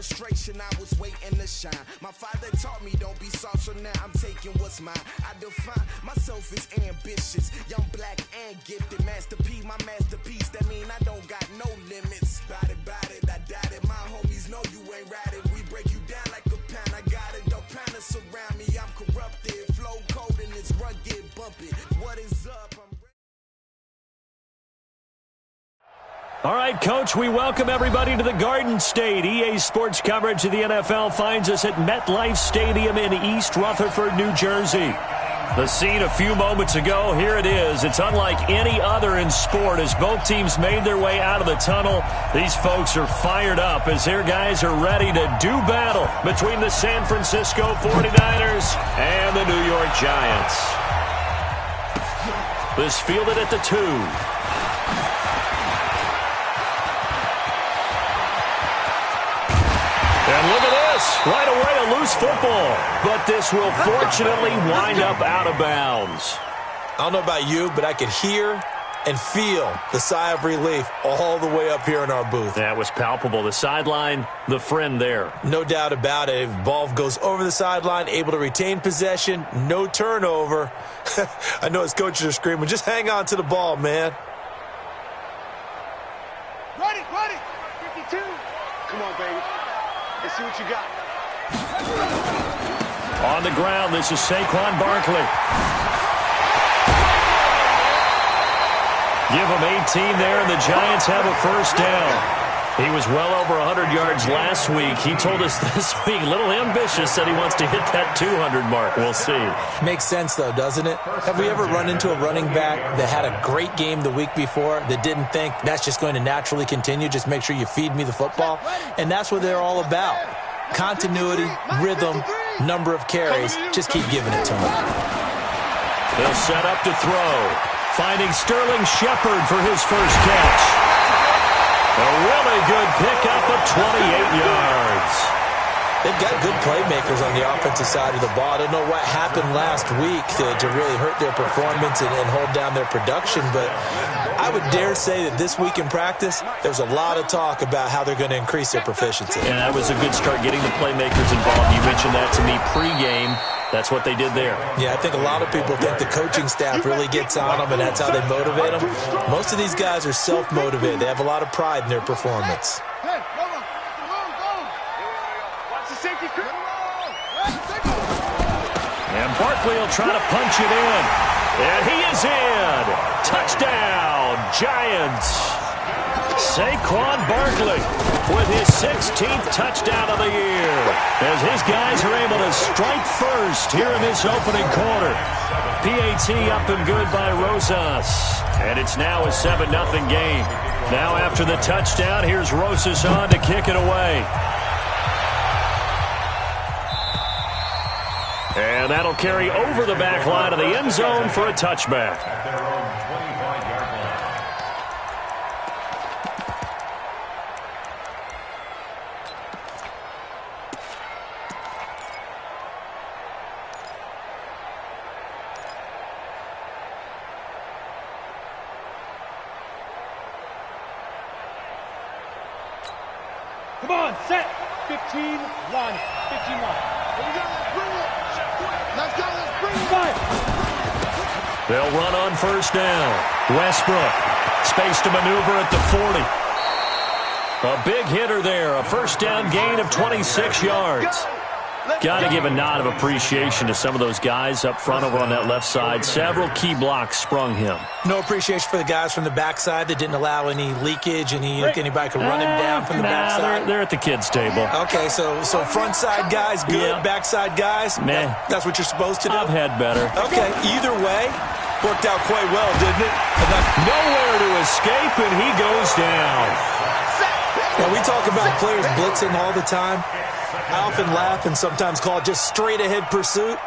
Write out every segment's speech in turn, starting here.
frustration, I was waiting to shine. My father taught me don't be soft, so now I'm taking what's mine. I define myself as ambitious, young, black, and gifted. Master P, my masterpiece, that mean I don't got no limits. Bout it, I doubt it. My homies know you ain't ratted. We break you down like a pound. I got it, don't pound to surround me. I'm corrupted, flow cold and it's rugged, bumping. What is up? All right, Coach, we welcome everybody to the Garden State. EA Sports coverage of the NFL finds us at MetLife Stadium in East Rutherford, New Jersey. The scene a few moments ago, here it is. It's unlike any other in sport as both teams made their way out of the tunnel. These folks are fired up as their guys are ready to do battle between the San Francisco 49ers and the New York Giants. This fielded at the 2. And look at this, right away a loose football, but this will fortunately wind up out of bounds. I don't know about you, but I could hear and feel the sigh of relief all the way up here in our booth. That was palpable. The sideline, the friend there. No doubt about it. If the ball goes over the sideline, able to retain possession, no turnover. I know his coaches are screaming, just hang on to the ball, man. Ready, 52. Come on, baby. Let's see what you got. On the ground, this is Saquon Barkley. Give him 18 there, and the Giants have a first down. He was well over 100 yards last week. He told us this week, a little ambitious, said he wants to hit that 200 mark. We'll see. Makes sense, though, doesn't it? Have we ever run into a running back that had a great game the week before that didn't think that's just going to naturally continue? Just make sure you feed me the football. And that's what they're all about. Continuity, rhythm, number of carries. Just keep giving it to them. They'll set up to throw. Finding Sterling Shepard for his first catch. A really good pickup of 28 yards. They've got good playmakers on the offensive side of the ball. I don't know what happened last week to really hurt their performance and hold down their production, but I would dare say that this week in practice, there's a lot of talk about how they're going to increase their proficiency. And that was a good start getting the playmakers involved. You mentioned that to me pregame. That's what they did there. Yeah, I think a lot of people think the coaching staff really gets on them, and that's how they motivate them. Most of these guys are self-motivated. They have a lot of pride in their performance. And Barkley will try to punch it in. And he is in. Touchdown, Giants. Saquon Barkley with his 16th touchdown of the year as his guys are able to strike first here in this opening quarter. PAT up and good by Rosas. And it's now a 7-0 game. Now after the touchdown, here's Rosas on to kick it away. And that'll carry over the back line of the end zone for a touchback. Come on, set. 15 line. 15 line. Here we go. Let's go. Let's bring it. They'll run on first down. Westbrook. Space to maneuver at the 40. A big hitter there. A first down gain of 26 yards. Got to give a nod of appreciation to some of those guys up front over on that left side. Several key blocks sprung him. No appreciation for the guys from the backside that didn't allow any leakage, and anybody could run him down from the backside. They're at the kids' table. Okay, so front side guys good, Yeah. backside guys, Meh. That's what you're supposed to do? I've had better. Okay, either way, worked out quite well, didn't it? Nowhere to escape, and he goes down. Now, we talk about players blitzing all the time. I often laugh and sometimes call it just straight-ahead pursuit.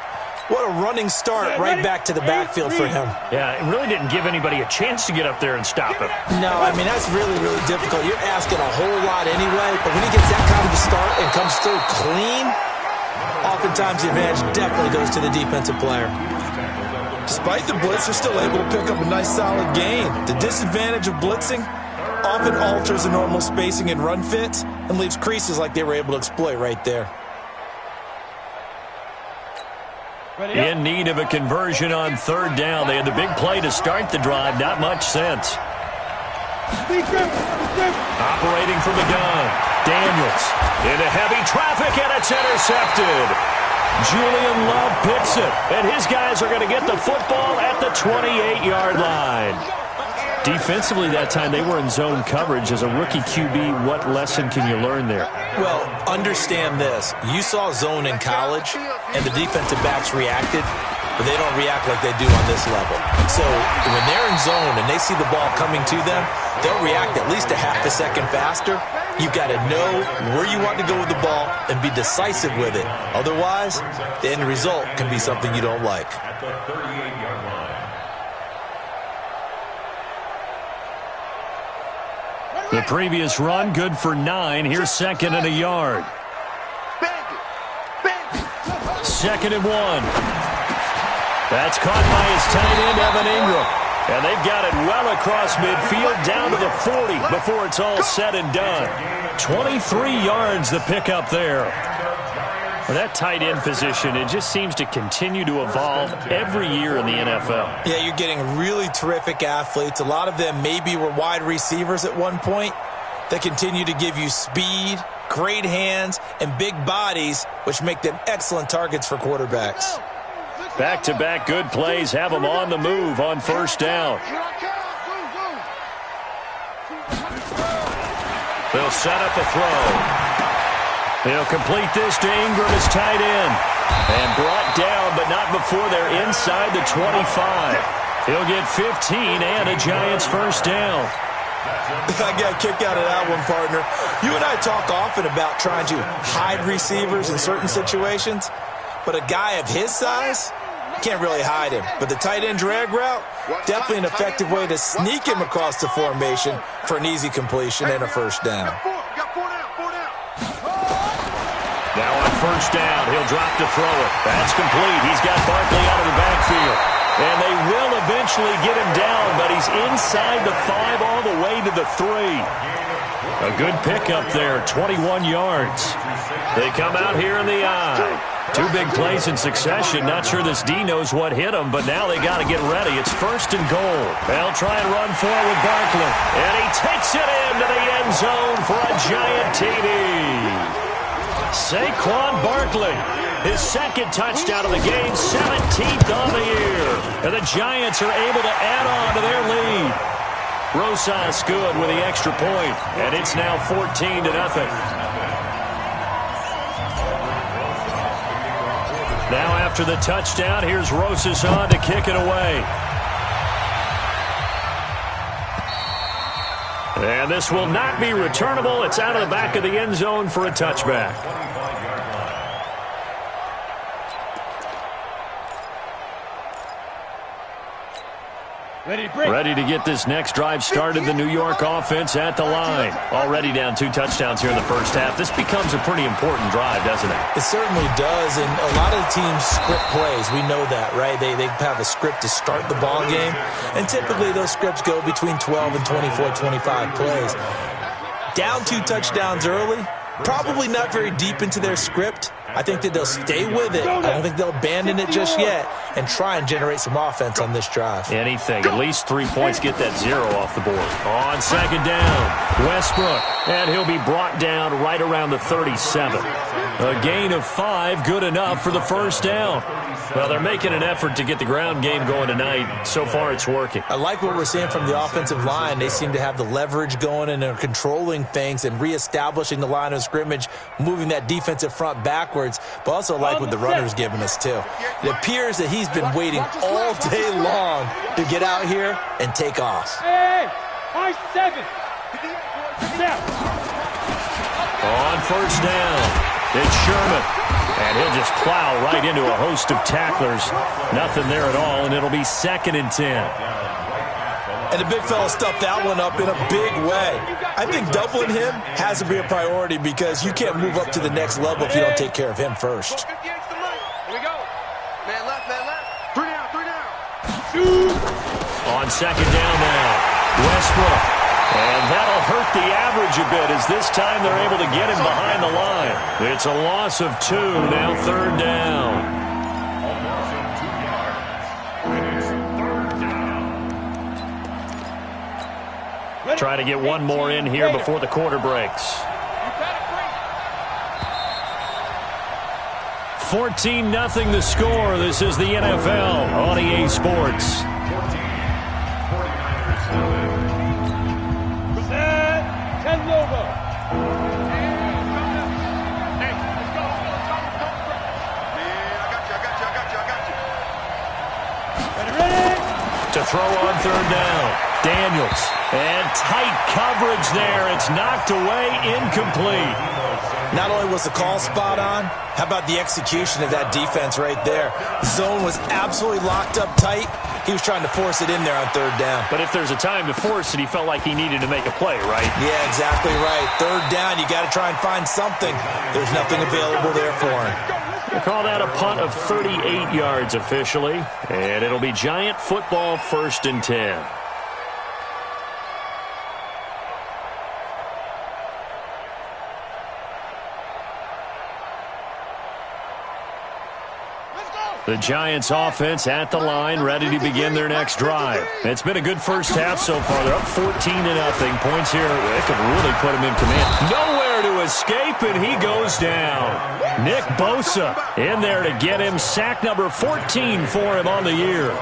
What a running start right back to the backfield for him. Yeah, it really didn't give anybody a chance to get up there and stop him. No, I mean, that's really, really difficult. You're asking a whole lot anyway, but when he gets that kind of a start and comes through clean, oftentimes the advantage definitely goes to the defensive player. Despite the blitz, they're still able to pick up a nice solid gain. The disadvantage of blitzing, often alters the normal spacing and run fits and leaves creases like they were able to exploit right there. In need of a conversion on third down. They had the big play to start the drive. Not much sense. Operating from the gun. Daniels into heavy traffic, and it's intercepted. Julian Love picks it, and his guys are going to get the football at the 28-yard line. Defensively that time, they were in zone coverage. As a rookie QB, what lesson can you learn there? Well, understand this. You saw zone in college, and the defensive backs reacted, but they don't react like they do on this level. So when they're in zone and they see the ball coming to them, they'll react at least a half a second faster. You've got to know where you want to go with the ball and be decisive with it. Otherwise, the end result can be something you don't like. The previous run, good for 9. Here's 2nd and a yard. 2nd and 1. That's caught by his tight end, Evan Ingram. And they've got it well across midfield, down to the 40 before it's all said and done. 23 yards the pickup there. Well, that tight end position, it just seems to continue to evolve every year in the NFL. Yeah, you're getting really terrific athletes. A lot of them maybe were wide receivers at one point that continue to give you speed, great hands, and big bodies, which make them excellent targets for quarterbacks. Back-to-back good plays have them on the move on first down. They'll set up a throw. He'll complete this to Ingram, his tight end. And brought down, but not before they're inside the 25. He'll get 15 and a Giants first down. I got a kick out of that one, partner. You and I talk often about trying to hide receivers in certain situations, but a guy of his size can't really hide him. But the tight end drag route, definitely an effective way to sneak him across the formation for an easy completion and a first down. Now on first down, he'll drop to throw it. That's complete. He's got Barkley out of the backfield. And they will eventually get him down, but he's inside the 5 all the way to the 3. A good pickup there, 21 yards. They come out here in the eye. 2 big plays in succession. Not sure this D knows what hit him, but now they got to get ready. It's 1st and goal. They'll try and run forward with Barkley. And he takes it into the end zone for a Giant TD. Saquon Barkley, his 2nd touchdown of the game, 17th on the year. And the Giants are able to add on to their lead. Rosas good with the extra point, and it's now 14-0. Now after the touchdown, here's Rosas on to kick it away. And this will not be returnable. It's out of the back of the end zone for a touchback. Ready to get this next drive started. The New York offense at the line. Already down 2 touchdowns here in the first half. This becomes a pretty important drive, doesn't it? It certainly does, and a lot of the teams script plays. We know that, right? They have a script to start the ball game, and typically those scripts go between 12 and 24, 25 plays. Down 2 touchdowns early, probably not very deep into their script. I think that they'll stay with it. I don't think they'll abandon it just yet and try and generate some offense on this drive. Anything. At least 3 points. Get that 0 off the board. On 2nd down, Westbrook. And he'll be brought down right around the 37. A gain of 5, good enough for the first down. Well, they're making an effort to get the ground game going tonight. So far, it's working. I like what we're seeing from the offensive line. They seem to have the leverage going and are controlling things and reestablishing the line of scrimmage, moving that defensive front backwards, but also like what the runner's giving us, too. It appears that he's been waiting all day long to get out here and take off. Hey, 7. On first down, it's Sherman. And he'll just plow right into a host of tacklers. Nothing there at all, and it'll be 2nd and 10. And the big fella stuffed that one up in a big way. I think doubling him has to be a priority because you can't move up to the next level if you don't take care of him first. Here we go. Man left, man left. 3 down. On 2nd down now, Westbrook. And that'll hurt the average a bit as this time they're able to get him behind the line. It's a loss of 2, now third down. Try to get one more in here before the quarter breaks. 14-0 the score. This is the NFL on EA Sports. To throw on third down. Daniels. And tight coverage there. It's knocked away, incomplete. Not only was the call spot on, how about the execution of that defense right there? The zone was absolutely locked up tight. He was trying to force it in there on third down. But if there's a time to force it, he felt like he needed to make a play, right? Yeah, exactly right. Third down, you got to try and find something. There's nothing available there for him. We'll call that a punt of 38 yards officially. And it'll be Giant football, 1st and 10. The Giants offense at the line, ready to begin their next drive. It's been a good first half so far. They're up 14-0. Points here, they could really put him in command. Nowhere to escape, and he goes down. Nick Bosa in there to get him. Sack number 14 for him on the year.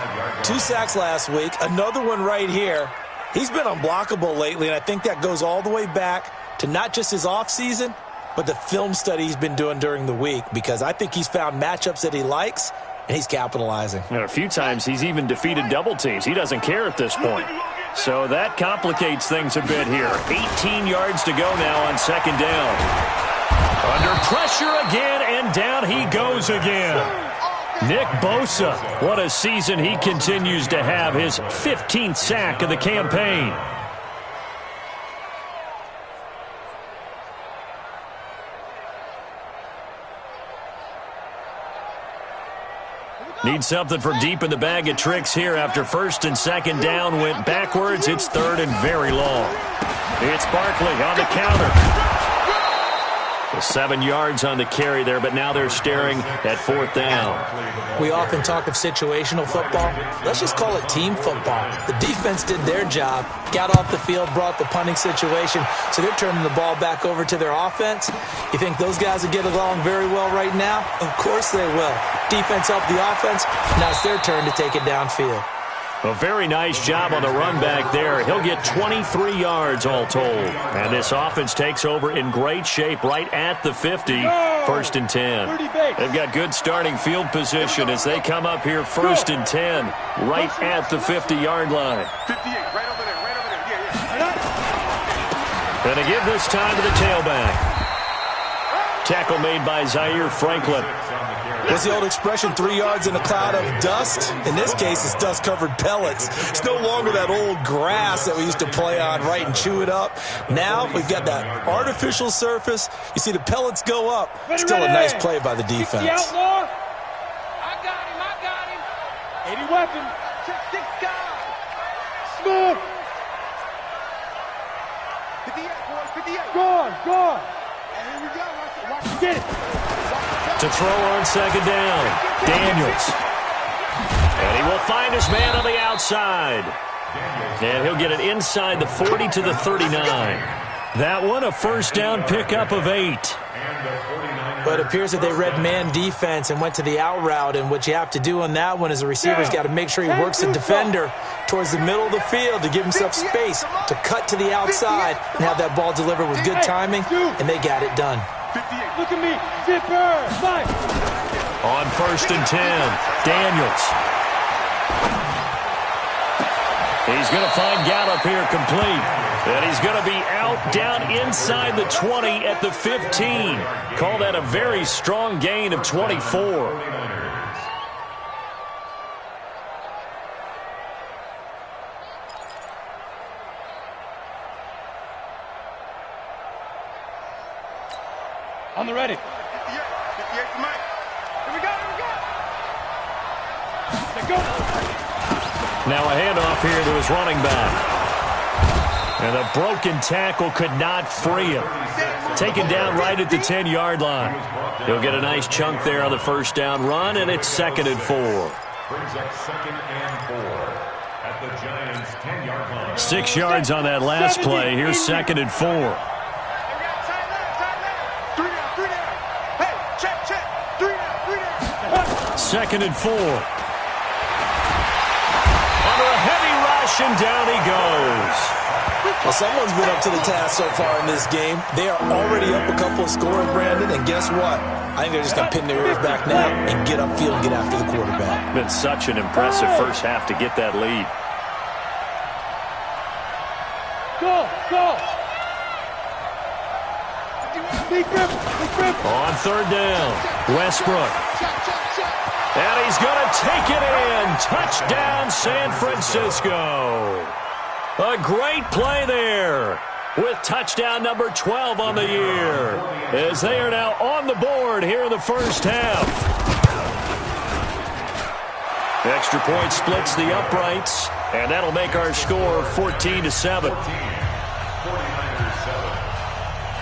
2 sacks last week, another one right here. He's been unblockable lately, and I think that goes all the way back to not just his offseason, but the film study he's been doing during the week, because I think he's found matchups that he likes, and he's capitalizing. And a few times he's even defeated double teams. He doesn't care at this point. So that complicates things a bit here. 18 yards to go now on 2nd down. Under pressure again, and down he goes again. Nick Bosa, what a season he continues to have. His 15th sack of the campaign. Need something from deep in the bag of tricks here after 1st and 2nd down went backwards. It's 3rd and very long. It's Barkley on the counter. 7 yards on the carry there, but now they're staring at 4th down. We often talk of situational football. Let's just call it team football. The defense did their job, got off the field, brought the punting situation, so they're turning the ball back over to their offense. You think those guys will get along very well right now? Of course they will. Defense helped the offense. Now it's their turn to take it downfield. A very nice job on the run back there. He'll get 23 yards all told. And this offense takes over in great shape right at the 50. 1st and 10. They've got good starting field position as they come up here 1st and 10 right at the 50-yard line. 58, right over there, right over there. Yeah. Going to give this time to the tailback. Tackle made by Zaire Franklin. What's the old expression, 3 yards in a cloud of dust? In this case, it's dust-covered pellets. It's no longer that old grass that we used to play on, right, and chew it up. Now we've got that artificial surface. You see the pellets go up. Still a nice play by the defense. The outlaw. I got him. 80 weapon. 6 guys. Smooth. 58, boys, 58. Gone. And here we go. Watch it. Get it. To throw on 2nd down, Daniels. And he will find his man on the outside. And he'll get it inside the 40 to the 39. That one, a 1st down pickup of 8. But it appears that they read man defense and went to the out route, and what you have to do on that one is the receiver's got to make sure he works the defender towards the middle of the field to give himself space to cut to the outside and have that ball delivered with good timing, and they got it done. Look at me. Zipper. Fight. On 1st and 10, Daniels. He's going to find Gallup here complete. And he's going to be out down inside the 20 at the 15. Call that a very strong gain of 24. On the ready. 58 for Mike. Here we go. Let's go. Now a handoff here to his running back. And a broken tackle could not free him. Taken down right at the 10-yard line. He'll get a nice chunk there on the first down run, and it's 2nd and 4. Brings up 2nd and 4 at the Giants' 10-yard line. 6 yards on that last play. Here's 2nd and 4. 2nd and 4. Under a heavy rush, and down he goes. Well, someone's been up to the task so far in this game. They are already up a couple of scores, Brandon, and guess what? I think they're just going to pin their ears back now and get upfield and get after the quarterback. Been such an impressive first half to get that lead. Go! On 3rd down, Westbrook. And he's going to take it in. Touchdown, San Francisco. A great play there with touchdown number 12 on the year as they are now on the board here in the first half. Extra point splits the uprights, and that'll make our score 14-7.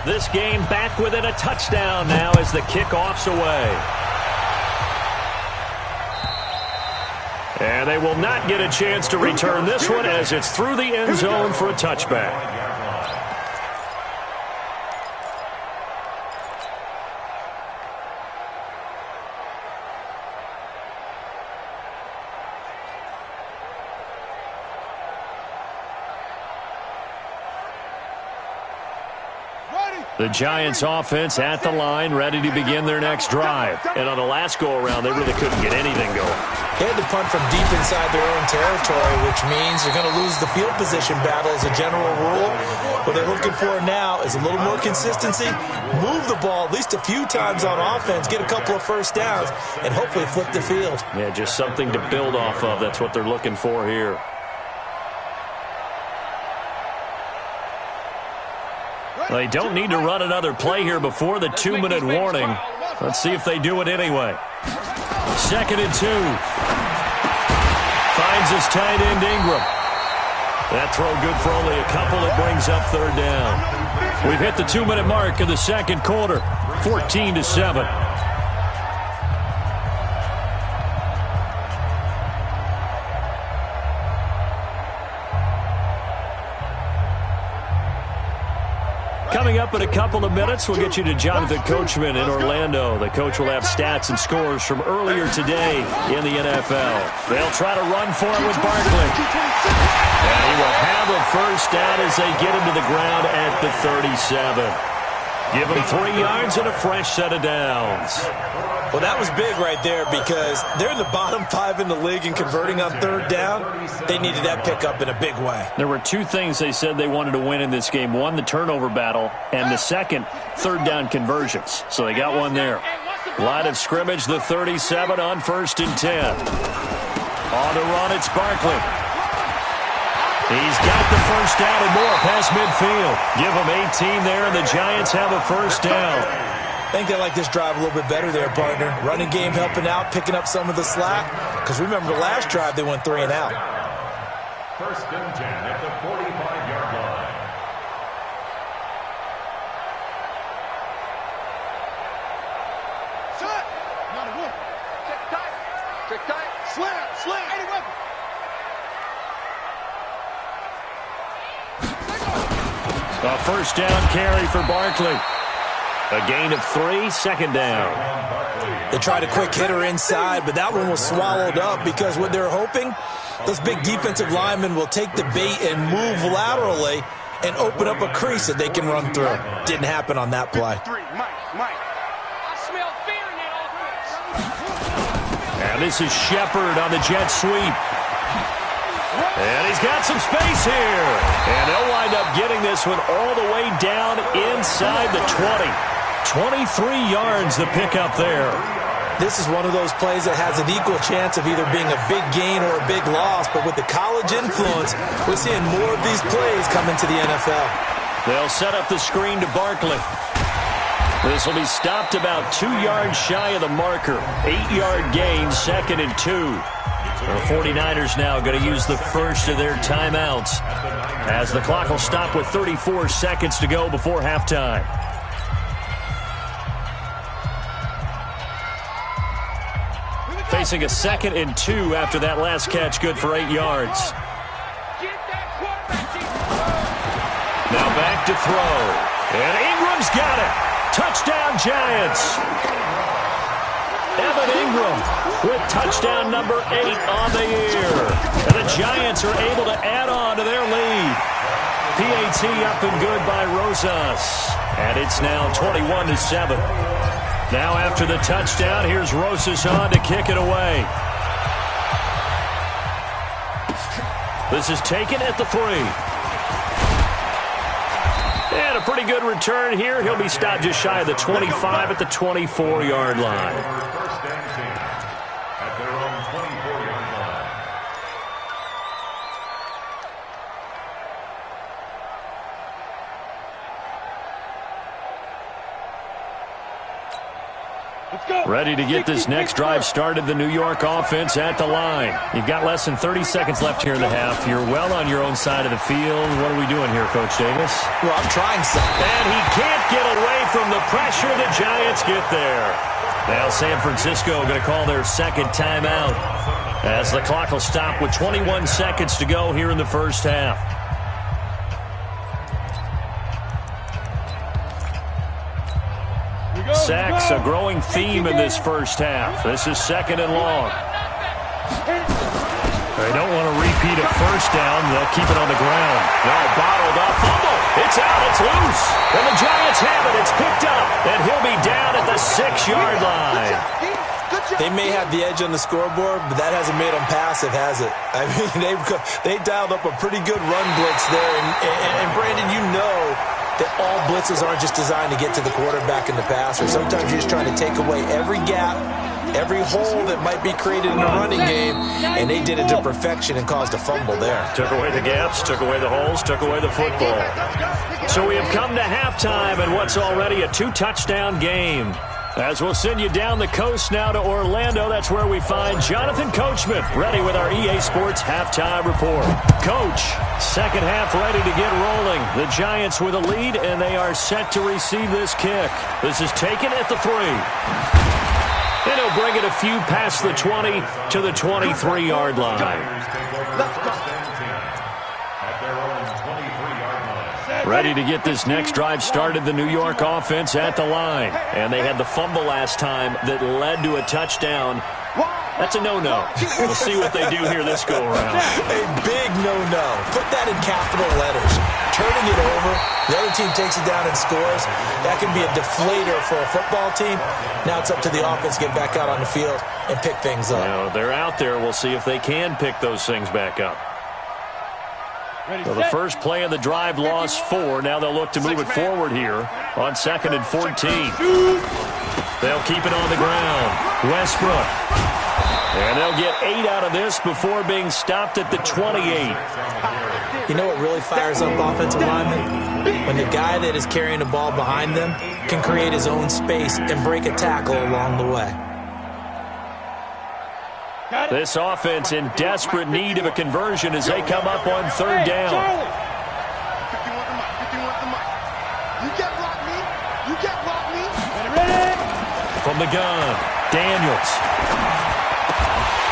This game back within a touchdown now as the kickoff's away. And they will not get a chance to return this one as it's through the end zone for a touchback. The Giants offense at the line, ready to begin their next drive. And on the last go-around, they really couldn't get anything going. They had to punt from deep inside their own territory, which means you're going to lose the field position battle as a general rule. What they're looking for now is a little more consistency, move the ball at least a few times on offense, get a couple of first downs, and hopefully flip the field. Yeah, just something to build off of. That's what they're looking for here. They don't need to run another play here before the 2-minute warning. Let's see if they do it anyway. 2nd and 2. Finds his tight end Ingram. That throw good for only a couple. It brings up 3rd down. We've hit the 2-minute mark in the second quarter. 14-7. Coming up in a couple of minutes, we'll get you to Jonathan Coachman in Orlando. The coach will have stats and scores from earlier today in the NFL. They'll try to run for it with Barkley. And he will have a first down as they get him to the ground at the 37. Give him 3 yards and a fresh set of downs. Well, that was big right there because they're in the bottom 5 in the league in converting on 3rd down. They needed that pickup in a big way. There were 2 things they said they wanted to win in this game. One, the turnover battle, and the second, 3rd down conversions. So they got one there. Line of scrimmage, the 37 on 1st and 10. On the run, it's Barkley. He's got the first down and more past midfield. Give him 18 there, and the Giants have a first down. I think they like this drive a little bit better there, partner. Running game helping out, picking up some of the slack. Because remember, the last drive, they went 3 and out. 1st and 10 at the 45-yard line. Shot! Not a whoop. Check tight. Check tight. Slam. Any weapon. A first down carry for Barkley. A gain of 3, 2nd down. They tried a quick hitter inside, but that one was swallowed up because what they're hoping, those big defensive linemen will take the bait and move laterally and open up a crease that they can run through. Didn't happen on that play. I smell fear in that offense. And this is Shepard on the jet sweep. And he's got some space here. And they'll wind up getting this one all the way down inside the 20. 23 yards the pickup there. This is one of those plays that has an equal chance of either being a big gain or a big loss. But with the college influence, we're seeing more of these plays come into the NFL. They'll set up the screen to Barkley. This will be stopped about 2 yards shy of the marker. 8-yard gain, 2nd and 2. The 49ers now going to use the first of their timeouts as the clock will stop with 34 seconds to go before halftime. Facing a 2nd and 2 after that last catch, good for 8 yards. Now back to throw. And Ingram's got it. Touchdown, Giants. Evan Ingram with touchdown number 8 on the year. And the Giants are able to add on to their lead. PAT up and good by Rosas. And it's now 21-7. Now after the touchdown, here's Rosas on to kick it away. This is taken at the 3. And a pretty good return here. He'll be stopped just shy of the 25 at the 24-yard line. At their own 24-yard line. Ready to get this next drive started, the New York offense at the line. You've got less than 30 seconds left here in the half. You're well on your own side of the field. What are we doing here, Coach Davis? Well, I'm trying something. And he can't get away from the pressure. The Giants get there. Now San Francisco going to call their second timeout as the clock will stop with 21 seconds to go here in the first half. Sacks, a growing theme in this first half. This is 2nd and long. They don't want to repeat a first down. They'll keep it on the ground. Now bottled up. Fumble. It's out. It's loose. And the Giants have it. It's picked up. And he'll be down at the 6-yard line. They may have the edge on the scoreboard, but that hasn't made them passive, has it? I mean, they dialed up a pretty good run blitz there. And Brandon, you know that all blitzes aren't just designed to get to the quarterback in the passer. Sometimes you're just trying to take away every gap, every hole that might be created in a running game, and they did it to perfection and caused a fumble there. Took away the gaps, took away the holes, took away the football. So we have come to halftime in what's already a 2-touchdown game. As we'll send you down the coast now to Orlando, that's where we find Jonathan Coachman, ready with our EA Sports halftime report. Coach, second half ready to get rolling. The Giants with a lead, and they are set to receive this kick. This is taken at the 3. And he'll bring it a few past the 20 to the 23-yard line. Ready to get this next drive started, the New York offense at the line. And they had the fumble last time that led to a touchdown. That's a no-no. We'll see what they do here this go-around. A big no-no. Put that in capital letters. Turning it over, the other team takes it down and scores. That can be a deflator for a football team. Now it's up to the offense to get back out on the field and pick things up. You know, they're out there. We'll see if they can pick those things back up. So the first play of the drive lost 4. Now they'll look to move it forward here on 2nd and 14. They'll keep it on the ground. Westbrook. And they'll get 8 out of this before being stopped at the 28. You know what really fires up offensive linemen? When the guy that is carrying the ball behind them can create his own space and break a tackle along the way. This offense in desperate need of a conversion as they come up on 3rd down. From the gun, Daniels.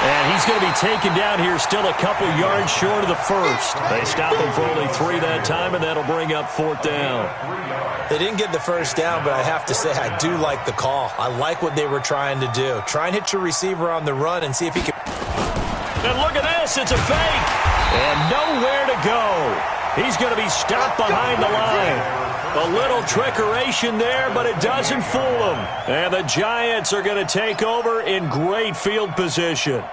And he's going to be taken down here still a couple yards short of the first. They stop him for only 3 that time, and that'll bring up 4th down. They didn't get the first down, but I have to say I do like the call. I like what they were trying to do. Try and hit your receiver on the run and see if he can. And look at this. It's a fake. And nowhere to go. He's going to be stopped behind the line. A little trickeration there, but it doesn't fool him. And the Giants are going to take over in great field position.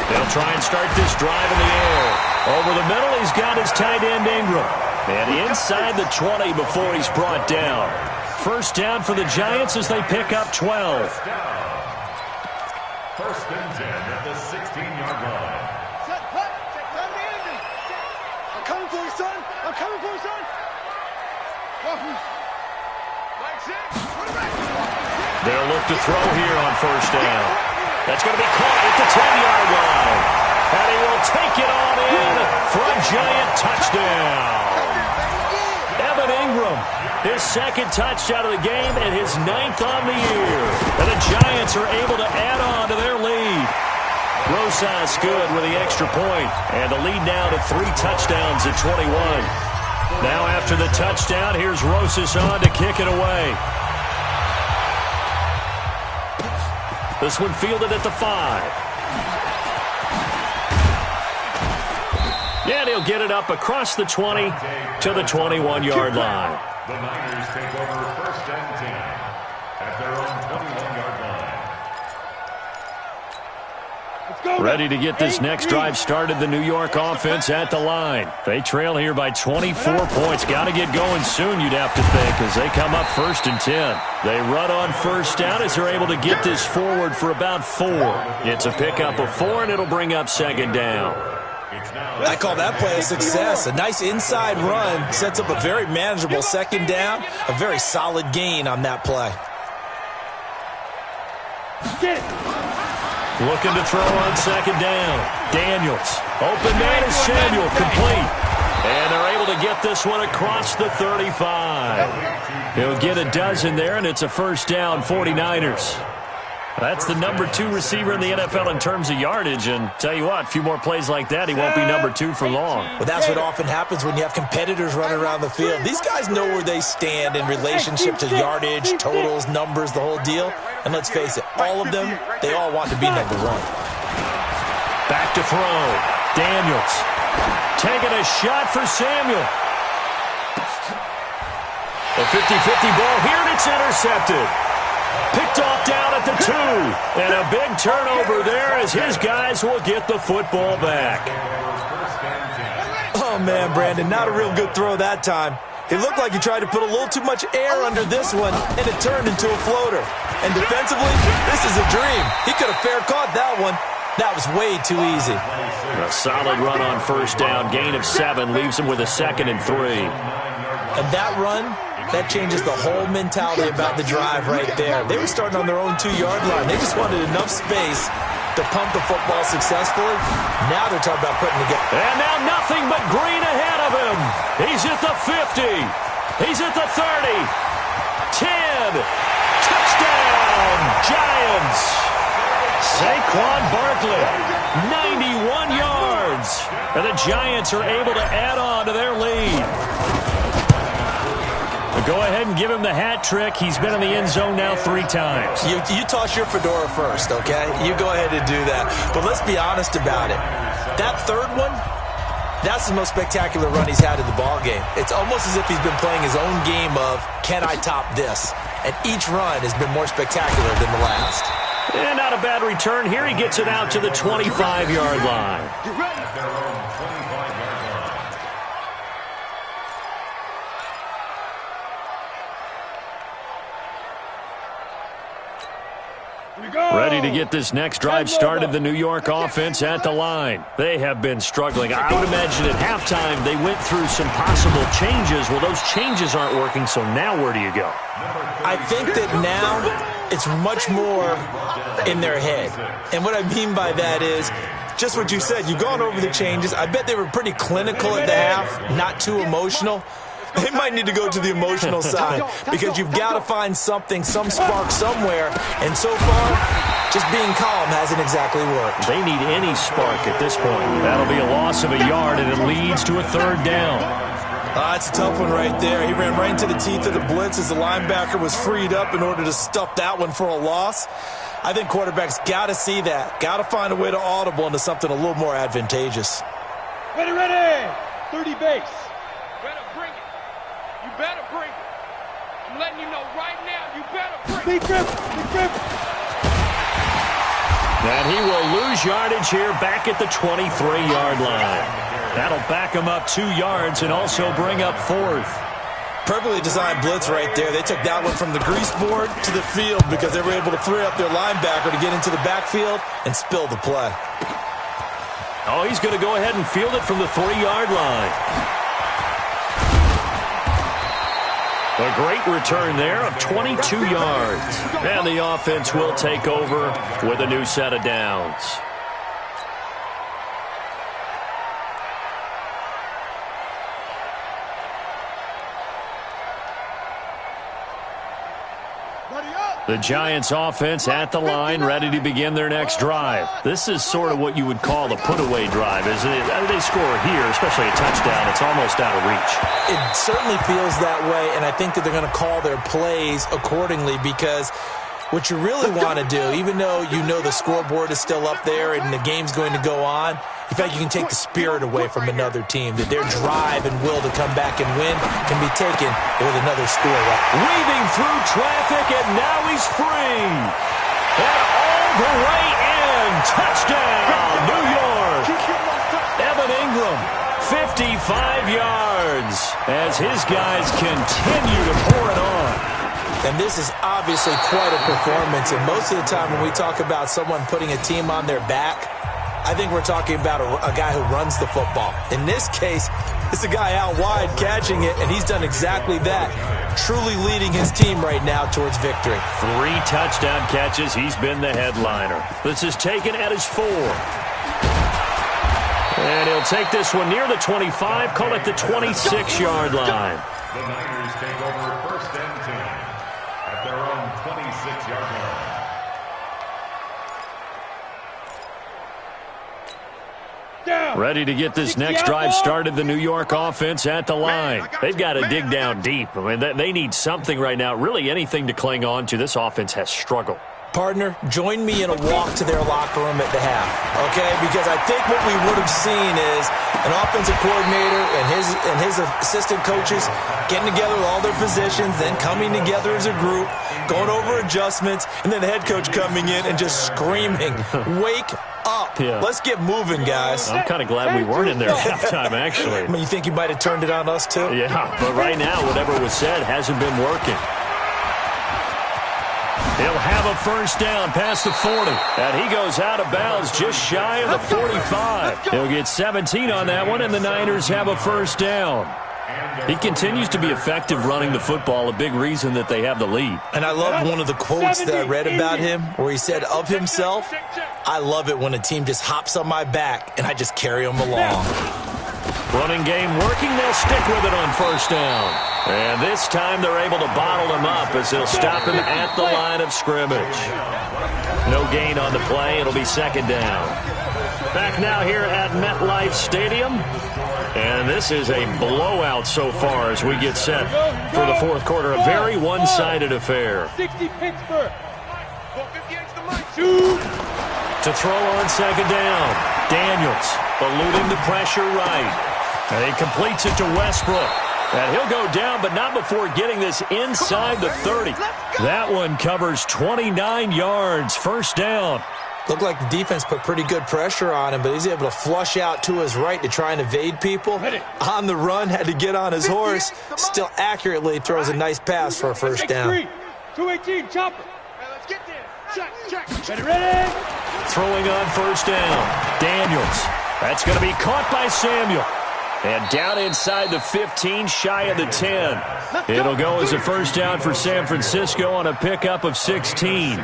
They'll try and start this drive in the air. Over the middle, he's got his tight end, Ingram. And inside the 20 before he's brought down. First down for the Giants as they pick up 12. 1st and 10 at the 16-yard line. I'm coming for you, son. I'm Coming for you, son. They'll look to throw here on first down. That's going to be caught at the 10-yard line. And he will take it on in for a giant touchdown. Evan Ingram, his second touchdown of the game and his 9th on the year. And the Giants are able to add on to their lead. Rosas good with the extra point. And the lead now to 3 touchdowns at 21. Now after the touchdown, here's Rosas on to kick it away. This one fielded at the 5. And he'll get it up across the 20 to the 21-yard line. The Niners take over first and 10 at their own 21-yard line. Ready to get this next drive started, the New York offense at the line. They trail here by 24 points. Got to get going soon, you'd have to think, as they come up first and 10. They run on first down as they're able to get this forward for about 4. It's a pickup of 4, and it'll bring up second down. I call that play a success. A nice inside run sets up a very manageable second down. A very solid gain on that play. Looking to throw on second down. Daniels. Open man is Samuel. Complete. And they're able to get this one across the 35. He'll get a dozen there, and it's a first down, 49ers. That's the number 2 receiver in the NFL in terms of yardage, and tell you what, a few more plays like that, he won't be number 2 for long. Well, that's what often happens when you have competitors running around the field. These guys know where they stand in relationship to yardage, totals, numbers, the whole deal. And let's face it, all of them, they all want to be number 1. Back to throw. Daniels taking a shot for Samuel. A 50-50 ball here, and it's intercepted. Picked off down at the 2. And a big turnover there as his guys will get the football back. Oh, man, Brandon, not a real good throw that time. It looked like he tried to put a little too much air under this one, and it turned into a floater. And defensively, this is a dream. He could have fair caught that one. That was way too easy. A solid run on first down. Gain of 7 leaves him with a 2nd and 3. And that run, that changes the whole mentality about the drive right there. They were starting on their own 2-yard line. They just wanted enough space to pump the football successfully. Now they're talking about putting together. And now nothing but green ahead of him. He's at the 50. He's at the 30. 10. Touchdown, Giants. Saquon Barkley, 91 yards. And the Giants are able to add on to their lead. Go ahead and give him the hat trick. He's been in the end zone now 3 times. You toss your fedora first, okay? You go ahead and do that. But let's be honest about it. That third one, that's the most spectacular run he's had in the ballgame. It's almost as if he's been playing his own game of, can I top this? And each run has been more spectacular than the last. And not a bad return here. He gets it out to the 25-yard line. Ready to get this next drive started, the New York offense at the line. They have been struggling. I would imagine at halftime they went through some possible changes. Well, those changes aren't working, so now where do you go? I think that now it's much more in their head. And what I mean by that is just what you said. You've gone over the changes. I bet they were pretty clinical at the half, not too emotional. They might need to go to the emotional side because you've got to find something, some spark somewhere. And so far, just being calm hasn't exactly worked. They need any spark at this point. That'll be a loss of a yard, and it leads to a 3rd down. That's a tough one right there. He ran right into the teeth of the blitz as the linebacker was freed up in order to stuff that one for a loss. I think quarterbacks got to see that. Got to find a way to audible into something a little more advantageous. Ready, 30 base. Better bring it. You better bring it. I'm letting you know right now, you better bring it. Big grip. And he will lose yardage here back at the 23-yard line. That'll back him up 2 yards and also bring up 4th. Perfectly designed blitz right there. They took that one from the grease board to the field because they were able to free up their linebacker to get into the backfield and spill the play. Oh, he's going to go ahead and field it from the 3-yard line. A great return there of 22 yards. And the offense will take over with a new set of downs. The Giants offense at the line, ready to begin their next drive. This is sort of what you would call a put-away drive, isn't it? They score here, especially a touchdown. It's almost out of reach. It certainly feels that way, and I think that they're going to call their plays accordingly because what you really want to do, even though you know the scoreboard is still up there and the game's going to go on, in fact, you can take the spirit away from another team, that their drive and will to come back and win can be taken with another score. Weaving through traffic, and now he's free. And all the way in. Touchdown, New York. Evan Ingram, 55 yards, as his guys continue to pour it on. And this is obviously quite a performance, and most of the time when we talk about someone putting a team on their back, I think we're talking about a guy who runs the football. In this case, it's a guy out wide catching it, and he's done exactly that, truly leading his team right now towards victory. 3 touchdown catches. He's been the headliner. This is taken at his 4. And he'll take this one near the 25, call it the 26-yard line. The Niners take over first and 10 at their own 26-yard line. Ready to get this next drive started, the New York offense at the line. They've got to dig down deep. I mean, they need something right now, really anything to cling on to. This offense has struggled. Partner, join me in a walk to their locker room at the half, okay? Because I think what we would have seen is an offensive coordinator and his assistant coaches getting together with all their positions, then coming together as a group, going over adjustments, and then the head coach coming in and just screaming, wake up. Yeah. Let's get moving, guys. I'm kind of glad we weren't in there at halftime, actually. I mean, you think he might have turned it on us, too? Yeah, but right now, whatever was said hasn't been working. He'll have a first down past the 40. And he goes out of bounds just shy of the 45. He'll get 17 on that one, and the Niners have a first down. He continues to be effective running the football, a big reason that they have the lead. And I love one of the quotes that I read about him where he said of himself, I love it when a team just hops on my back and I just carry them along. Running game working. They'll stick with it on first down. And this time they're able to bottle him up as they'll stop him at the line of scrimmage. No gain on the play. It'll be second down. Back now here at MetLife Stadium. And this is a blowout so far as we get set for the fourth quarter. A very one-sided affair. 60 Pittsburgh. To throw on second down. Daniels eluding the pressure right. And he completes it to Westbrook. And he'll go down, but not before getting this inside the 30. That one covers 29 yards. First down. Looked like the defense put pretty good pressure on him, but he's able to flush out to his right to try and evade people. On the run, had to get on his horse. Still accurately throws a nice pass for a first down. 218, chopper. Let's get there. Check. Ready. Throwing on first down. Daniels. That's going to be caught by Samuel. And down inside the 15, shy of the 10. It'll go as a first down for San Francisco on a pickup of 16.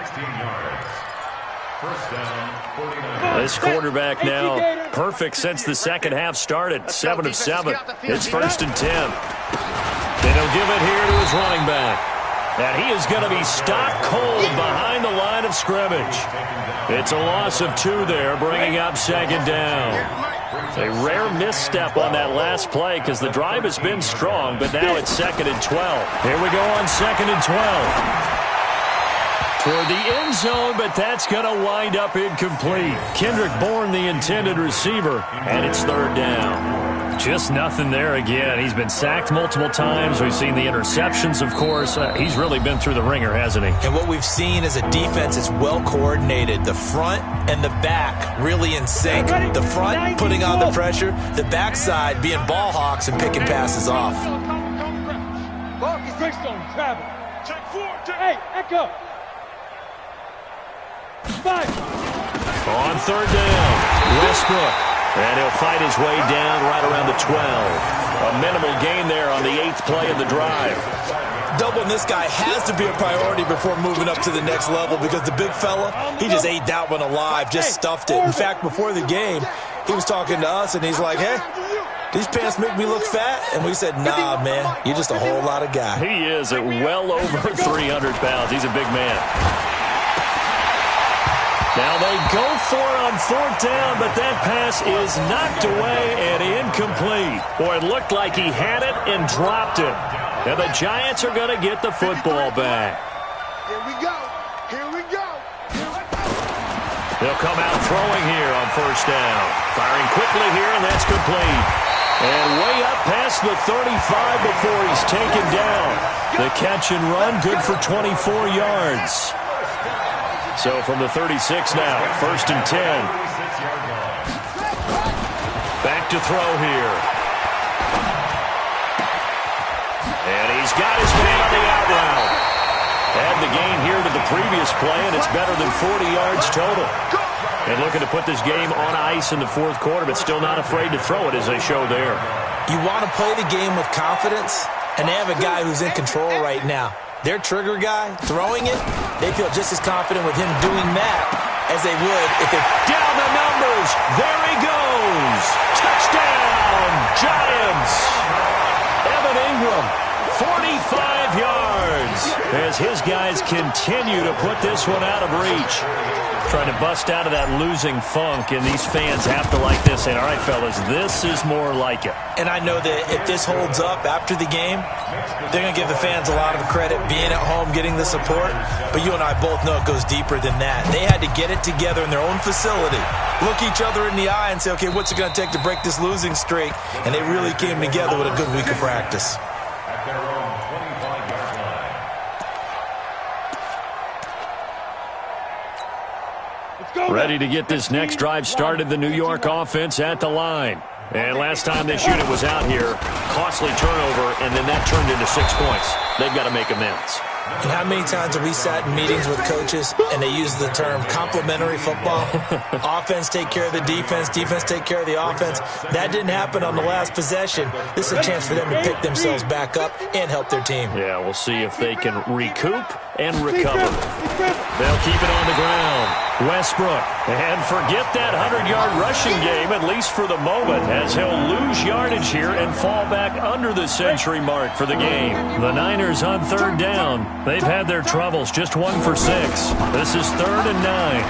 This quarterback now perfect since the second half started. 7 of 7. It's first and 10. Then he'll give it here to his running back. And he is going to be stopped cold behind the line of scrimmage. It's a loss of 2 there, bringing up second down. A rare misstep on that last play because the drive has been strong, but now it's second and 12. Here we go on second and 12. Toward the end zone, but that's going to wind up incomplete. Kendrick Bourne, the intended receiver, and it's third down. Just nothing there again. He's been sacked multiple times. We've seen the interceptions, of course. He's really been through the ringer, hasn't he? And what we've seen is a defense that's well coordinated. The front and the back really in sync. The front putting on the pressure. The backside being ball hawks and picking passes off. Greystone, travel. Check 4. Hey, echo. 5. On third down, Westbrook And he'll fight his way down right around the 12. A minimal gain there on the 8th play of the drive. Doubling this guy has to be a priority before moving up to the next level because the big fella, he just ate that one alive, just stuffed it. In fact, before the game, he was talking to us, and he's like, hey, these pants make me look fat. And we said, nah, man, you're just a whole lot of guy. He is at well over 300 pounds. He's a big man. Now they go for it on 4th down, but that pass is knocked away and incomplete. Boy, it looked like he had it and dropped it. And the Giants are going to get the football back. Here we go. Here we go. They'll come out throwing here on 1st down. Firing quickly here, and that's complete. And way up past the 35 before he's taken down. The catch and run, good for 24 yards. So from the 36 now, 1st and 10. Back to throw here. And he's got his man on the out route. Add the gain here to the previous play, and it's better than 40 yards total. And looking to put this game on ice in the 4th quarter, but still not afraid to throw it as they show there. You want to play the game with confidence, and they have a guy who's in control right now. Their trigger guy, throwing it, they feel just as confident with him doing that as they would if they... Down the numbers! There he goes! Touchdown, Giants! Evan Ingram, 45 yards, as his guys continue to put this one out of reach. Trying to bust out of that losing funk, and these fans have to like this. And all right, fellas, this is more like it. And I know that if this holds up after the game, they're going to give the fans a lot of credit, being at home, getting the support. But you and I both know it goes deeper than that. They had to get it together in their own facility, look each other in the eye and say, okay, what's it going to take to break this losing streak? And they really came together with a good week of practice. At their own 25-yard line. Ready to get this next drive started, the New York offense at the line. And last time this unit was out here, costly turnover, and then that turned into 6 points. They've got to make amends. And how many times have we sat in meetings with coaches and they use the term complementary football? Offense take care of the defense, defense take care of the offense. That didn't happen on the last possession. This is a chance for them to pick themselves back up and help their team. Yeah, we'll see if they can recoup and recover. They'll keep it on the ground. Westbrook, and forget that 100-yard rushing game, at least for the moment, as he'll lose yardage here and fall back under the century mark for the game. The Niners on 3rd down. They've had their troubles, just 1 for 6. This is 3rd and 9.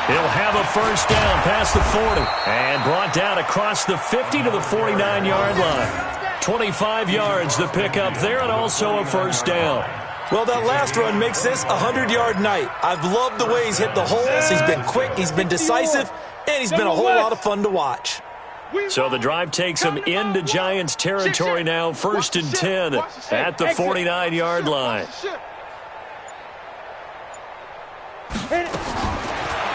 He'll have a 1st down past the 40 and brought down across the 50 to the 49-yard line. 25 yards the pickup there, and also a 1st down. Well, that last run makes this a 100-yard night. I've loved the way he's hit the holes. He's been quick, he's been decisive, and he's been a whole lot of fun to watch. So the drive takes him into Giants territory now, 1st and 10 at the 49-yard line.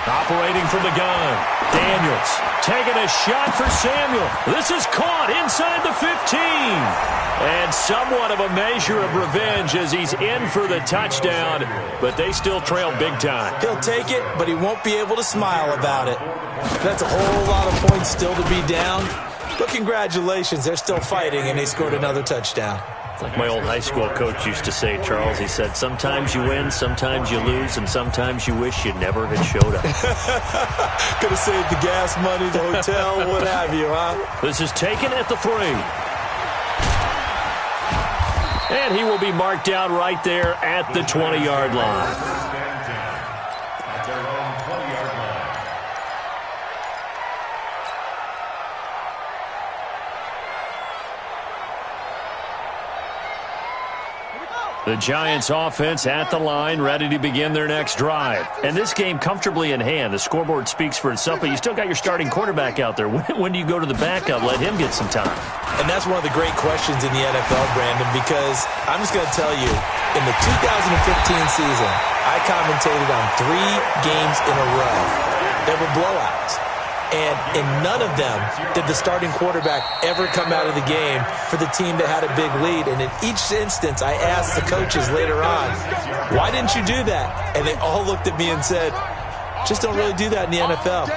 Operating from the gun, Daniels taking a shot for Samuel. This is caught inside the 15. And somewhat of a measure of revenge as he's in for the touchdown, but they still trail big time. He'll take it, but he won't be able to smile about it. That's a whole lot of points still to be down. But congratulations, they're still fighting, and they scored another touchdown. Like my old high school coach used to say, Charles, he said, sometimes you win, sometimes you lose, and sometimes you wish you never had showed up. Could have saved the gas money, the hotel, what have you, huh? This is taken at the 3. And he will be marked down right there at the 20-yard line. At their own 20-yard line. The Giants offense at the line, ready to begin their next drive. And this game comfortably in hand. The scoreboard speaks for itself, but you still got your starting quarterback out there. When do you go to the backup? Let him get some time. And that's one of the great questions in the NFL, Brandon, because I'm just going to tell you, in the 2015 season, I commentated on 3 games in a row. There were blowouts. And in none of them did the starting quarterback ever come out of the game for the team that had a big lead. And in each instance, I asked the coaches later on, why didn't you do that? And they all looked at me and said, Just don't really do that in the NFL.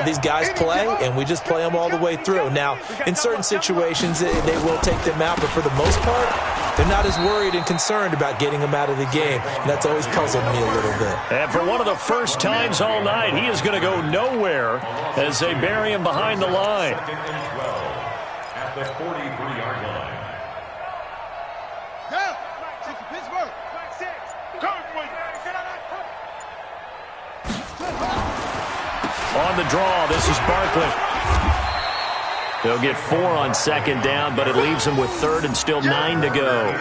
These guys play, and we just play them all the way through. Now, in certain situations, they will take them out, but for the most part, they're not as worried and concerned about getting them out of the game, and that's always puzzled me a little bit. And for one of the first times all night, he is going to go nowhere as they bury him behind the line. At the 43-yard line. On the draw, this is Barkley. They'll get 4 on second down, but it leaves them with third and still 9 to go.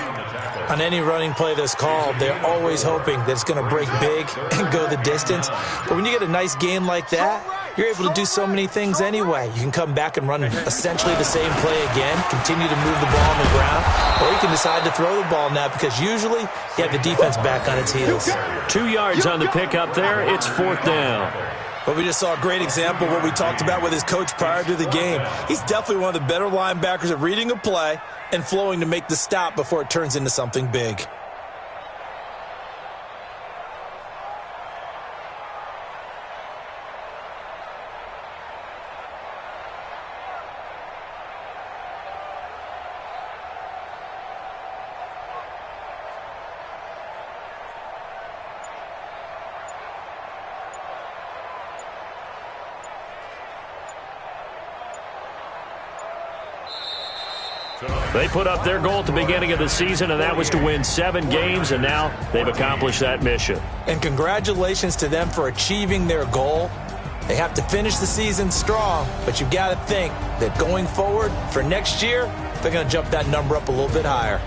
On any running play that's called, they're always hoping that it's going to break big and go the distance. But when you get a nice game like that, you're able to do so many things anyway. You can come back and run essentially the same play again, continue to move the ball on the ground, or you can decide to throw the ball now because usually you have the defense back on its heels. 2 yards on the pickup there. It's 4th down. But we just saw a great example of what we talked about with his coach prior to the game. He's definitely one of the better linebackers at reading a play and flowing to make the stop before it turns into something big. They put up their goal at the beginning of the season, and that was to win 7 games, and now they've accomplished that mission. And congratulations to them for achieving their goal. They have to finish the season strong, but you've got to think that going forward for next year, they're going to jump that number up a little bit higher.